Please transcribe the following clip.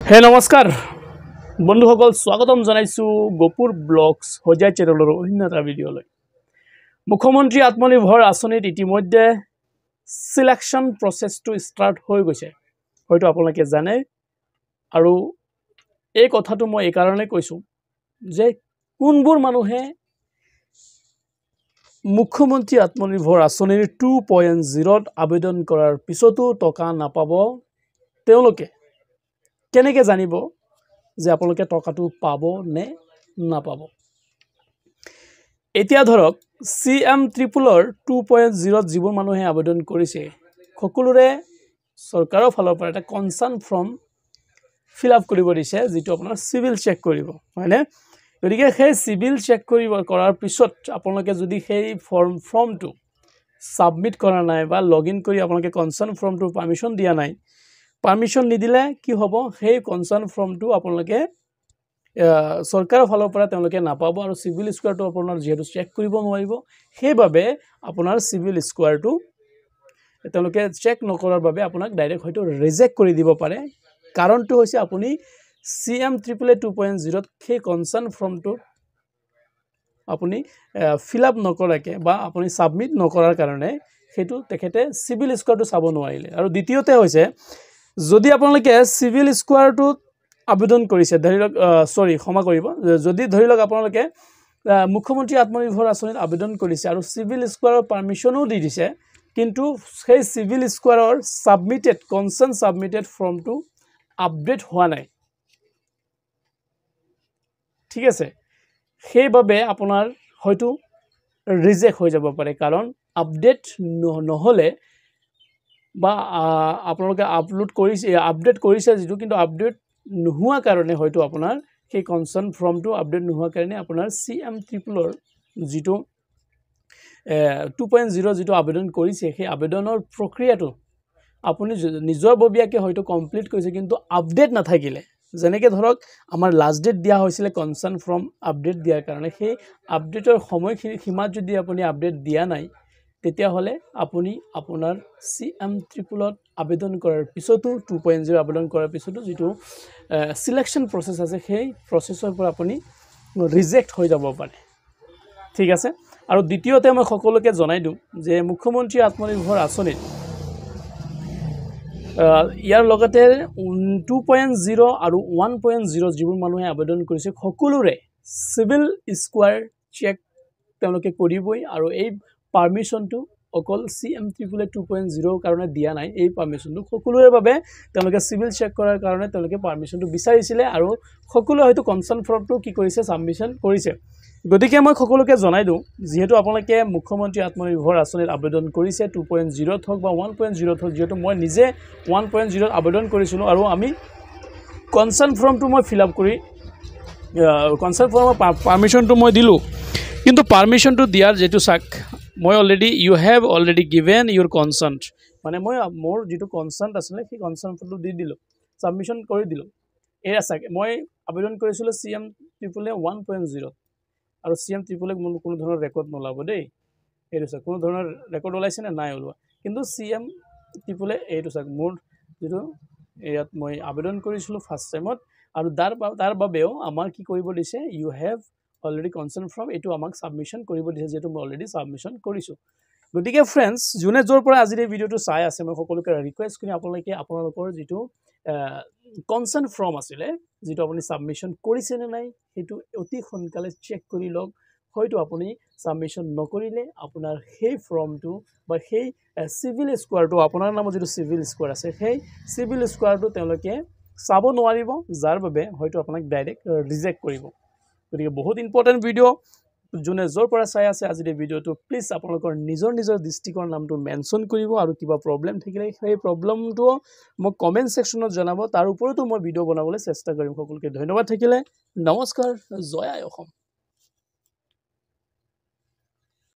হে নমস্কাৰ বন্ধুসকল স্বাগতম জনাইছো গোপুৰ ব্লগছ হজাই চেনেলৰ অন্য এটা ভিডিঅ'লৈ মুখ্যমন্ত্ৰী আত্মনিৰ্ভৰ আঁচনিত ইতিমধ্যে সিলেকশন প্ৰসেসটো স্টাৰ্ট হৈ গৈছে হয়তো আপোনালোকে জানে আৰু এই কথাটো মই এই কাৰণে কৈছো যে কোনবোৰ মানুহে মুখ্যমন্ত্ৰী আত্মনিৰ্ভৰ আঁচনিৰ 2.0 ত আবেদন কৰাৰ পিছতো টকা নাপাব তেওঁলোকে কেনেকৈ জানিব যে আপোনালোকে টকাটো পাব নে নাপাব এতিয়া ধৰক সিএম ট্ৰিপলৰ 2.0 ত যিবোৰ মানুহে আবেদন কৰিছে সকলোৰে চৰকাৰৰ ফালৰ পৰা এটা কনসাৰ্ন ফৰ্ম ফিল আপ কৰিব দিছে যেটো আপোনাৰ সিভিল চেক কৰিব হয়নে গতিকে সেই সিভিল চেক কৰাৰ পিছত আপোনালোকে যদি সেই ফৰ্মটো সাবমিট কৰা নাই বা লগইন কৰি আপোনালোকে কনসাৰ্ন ফৰ্মটো পাৰমিশন দিয়া নাই পাৰমিশন নিদিলে কি হ'ব সেই কনসাৰ্ন ফৰ্মটো আপোনালোকে সৰকাৰৰ ফালৰ পৰা তেওঁলোকে নাপাব আৰু সিভিল স্কোয়াৰটো আপোনাৰ যেহেতু চেক কৰিব নোৱাৰিব সেইভাবে আপোনাৰ সিভিল স্কোয়াৰটো তেওঁলোকে চেক নকৰাৰ বাবে আপোনাক ডাইৰেক্ট হয়তো ৰিজেক্ট কৰি দিব পাৰে কাৰণটো হৈছে আপুনি সিএম ট্ৰিপল 2.0 ত সেই কনসাৰ্ন ফৰ্মটো আপুনি ফিল আপ নকৰাকে বা আপুনি সাবমিট নকৰাৰ কাৰণে হেতু তেখেতে সিভিল স্কোয়াৰটো চাব নোৱাৰিলে আৰু দ্বিতীয়তে হৈছে যদি আপোনালোকে সিভিল স্কোয়াৰটো আবেদন কৰিছে ধৰিলক সৰি ক্ষমা কৰিব যদি ধৰিলক আপোনালোকে মুখ্যমন্ত্ৰী আত্মনিৰ্ভৰ আঁচনিত আবেদন কৰিছে আৰু সিভিল স্কোয়াৰৰ পাৰমিশনো দি দিছে কিন্তু সেই civil স্কোয়াৰৰ submitted concern submitted ফৰ্মটো update হোৱা নাই ঠিক আছে সেইভাবে আপোনাৰ হয়তো ৰিজেক্ট হৈ যাব পাৰে কাৰণ আপডেট নহলে বা আপোনালোকে আপলোড কৰিছে আপডেট কৰিছে যেটো কিন্তু আপডেট নোহোৱা কাৰণে হয়তো আপোনাৰ সেই কনসাৰ্ন ফৰ্মটো আপডেট নোহোৱা কাৰণে আপোনাৰ সিএম ট্ৰিপলৰ যেটো 2.0 যেটো আবেদন কৰিছে সেই আবেদনৰ প্ৰক্ৰিয়াটো আপুনি নিজৰ ববিয়াকে হয়তো কমপ্লিট কৰিছে কিন্তু আপডেট নাথাকিলে যেনেকৈ ধৰক আমাৰ লাষ্ট ডেট দিয়া হৈছিল কনসাৰ্ন ফৰ্ম আপডেট দিয়াৰ কাৰণে সেই আপডেটৰ সময়খিনি সীমাত যদি আপুনি আপডেট দিয়া নাই তেতিয়া হলে আপুনি আপোনাৰ সিএম ট্ৰিপলত আবেদন কৰাৰ পিছতো 2.0 আবেদন কৰাৰ পিছতো যেটো সিলেকশন প্ৰসেস আছে সেই প্ৰসেসৰ পৰা আপুনি ৰিজেক্ট হৈ যাব পাৰে ঠিক আছে আৰু দ্বিতীয়তে মই সকলোকে জনাই দিম যে মুখ্যমন্ত্ৰী আত্মনিৰ্ভৰ আঁচনিত ইয়াৰ লগতে 2.0 আৰু 1.0 যিবোৰ মানুহে আবেদন কৰিছে সকলোৰে সিভিল স্কোয়াৰ চেক তেওঁলোকে কৰিবই আৰু এই পাৰমিশনটো অকল সিএম ট্ৰিপল 2.0 কাৰণে দিয়া নাই এই পাৰমিশনটো সকলোৰে বাবে তেওঁলোকে সিভিল চেক কৰাৰ কাৰণে তেওঁলোকে পাৰমিশনটো বিচাৰিছিলে আৰু সকলোৱে হয়তো কনসাৰ্ন ফৰ্মটো কি কৰিছে সাবমিশন কৰিছে গতিকে মই সকলোকে জনাই দিও যেহেতু আপোনালোকে মুখ্যমন্ত্ৰী আত্মনিৰ্ভৰ আঁচনিত আবেদন কৰিছে 2.0 ত হক বা 1.0 ত হক যেহেতু মই নিজে 1.0 ত আবেদন কৰিছিলো আৰু আমি কনসাৰ্ন ফৰ্মটো মই ফিল আপ কৰি কনসাৰ্ন ফৰ্মৰ পাৰমিশনটো মই দিলো কিন্তু পাৰমিশনটো দিয়াৰ যেটো সাক মই already you have already given your consent মানে মই মোৰ যেটো কনসাৰ্ট আছিল সেই কনসাৰ্ট ফটো দি দিলো সাবমিশন কৰি দিলো এৰা সাক মই আবেদন কৰিছিলো সিএম ট্ৰিপল 1.0 আৰু সিএম ট্ৰিপল কোনো ধৰণৰ ৰেকৰ্ড নলাব দেই এটো সাক কোনো ধৰণৰ ৰেকৰ্ড ওলাইছে না নাই ওলোৱা কিন্তু সিএম ট্ৰিপল এটো সাক মোৰ যেটো ইয়াত মই আবেদন কৰিছিলো ফাৰ্স্ট টাইমত আৰু তাৰ বাবেও আমাৰ কি কৰিব দিছে U have already concern form এটো আমাক সাবমিশন কৰিব দিছে যেটো মই অলৰেডি সাবমিশন কৰিছো গতিকে फ्रेंड्स জুনে জৰ পৰা আজি এই ভিডিওটো চাই আছে মই সকলোকে ৰিকুৱেষ্ট কৰি আপোনালোকে আপোনালোকৰ যেটো কনসাৰ্ন ফৰ্ম আছিল যেটো আপুনি সাবমিশন কৰিছে নে নাই হেতু অতি সোনকালে চেক কৰি লওক হয়তো আপুনি সাবমিশন নকৰিলে আপোনাৰ সেই ফৰ্মটো বা সেই সিভিল স্কোয়াৰটো আপোনাৰ নামত যেটো সিভিল স্কোয়াৰ আছে সেই সিভিল স্কোয়াৰটো তেওঁলোকে চাব নোৱাৰিব যাৰ বাবে হয়তো আপোনাক ডাইৰেক্ট ৰিজেক্ট কৰিব গতিকে বহুত ইম্পৰ্টেন্ট ভিডিও জুনে জৰ পৰা চাই আছে আজি এই ভিডিওটো প্লিজ আপোনালোকৰ নিজৰ ডিস্ট্ৰিক্টৰ নামটো মেনশন কৰিব আৰু কিবা প্ৰবলেম থাকিলে সেই প্ৰবলেমটো মোক কমেন্ট সেকশনত জনাব তাৰ ওপৰতো মই ভিডিও বনাবলৈ চেষ্টা কৰিম সকলোকে ধন্যবাদ থাকিলে নমস্কাৰ জয় আই অসম